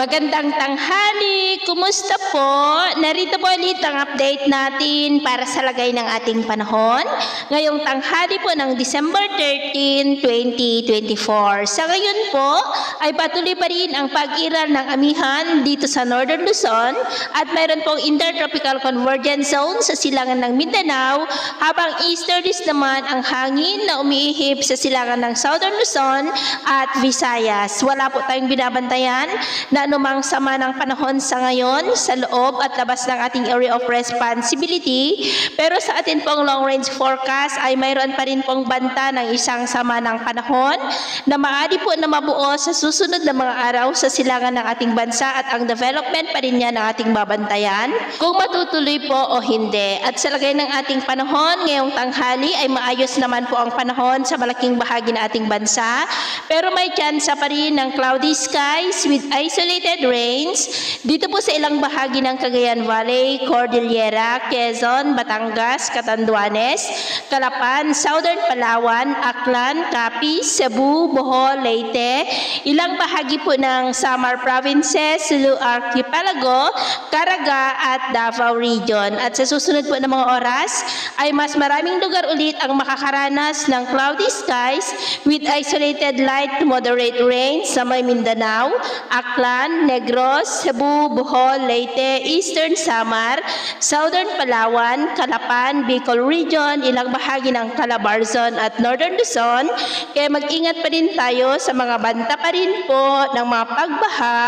Magandang tanghali! Kumusta po? Narito po ulit ang update natin para sa lagay ng ating panahon ngayong tanghali po ng December 13, 2024. Sa ngayon po ay patuloy pa rin ang pag-iral ng amihan dito sa Northern Luzon at mayroon pong Intertropical Convergence Zone sa silangan ng Mindanao habang easterlies naman ang hangin na umiihip sa silangan ng Southern Luzon at Visayas. Wala po tayong binabantayan na anumang sama ng panahon sa ngayon sa loob at labas ng ating area of responsibility. Pero sa atin pong long range forecast ay mayroon pa rin pong banta ng isang sama ng panahon na maaari po na mabuo sa susunod na mga araw sa silangan ng ating bansa at ang development pa rin niya ng ating babantayan kung matutuloy po o hindi. At sa lagay ng ating panahon ngayong tanghali ay maayos naman po ang panahon sa malaking bahagi ng ating bansa, pero may tsansa pa rin ng cloudy skies with isolated rains dito po sa ilang bahagi ng Cagayan Valley, Cordillera, Quezon, Batangas, Catanduanes, Calapan, Southern Palawan, Aklan, Capiz, Cebu, Bohol, Leyte, ilang bahagi po ng Samar Provinces, Sulu Archipelago, Caraga at Davao Region. At sa susunod po ng mga oras ay mas maraming lugar ulit ang makakaranas ng cloudy skies with isolated light to moderate rains sa may Mindanao, Aklan, Negros, Cebu, Bohol, Leyte, Eastern Samar, Southern Palawan, Calapan, Bicol Region, ilang bahagi ng Calabarzon at Northern Luzon. Kaya mag-ingat pa rin tayo sa mga banta pa rin po ng mga pagbaha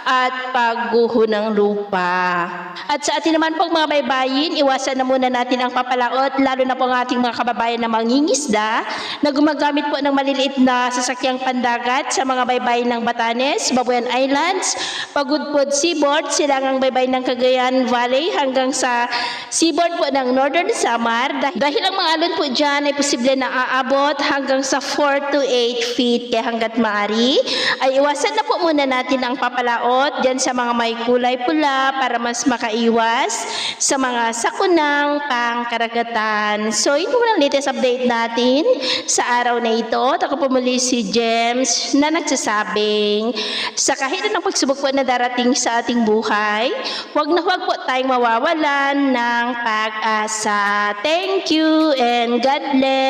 at pagguho ng lupa. At sa atin naman pong mga baybayin, iwasan na muna natin ang papalaot, lalo na po ang ating mga kababayan na mangingisda na gumagamit po ng maliliit na sasakyang pandagat sa mga baybayin ng Batanes, Babuyan Islands, Pagudpod Seaboard, silangang baybayin ng Cagayan Valley hanggang sa seaboard po ng Northern Samar. Dahil ang mga alon po dyan ay posible na aabot hanggang sa 4 to 8 feet. Kaya hanggat maaari ay iwasan na po muna natin ang papalaot dyan sa mga may kulay pula para mas makaiwas sa mga sakunang pangkaragatan. So ito po ang latest update natin sa araw na ito. Ako po muli si James na nagsasabing sa kahit anong pagsubok po na darating sa ating buhay, huwag na huwag po tayong mawawalan ng pag-asa. Thank you and God bless.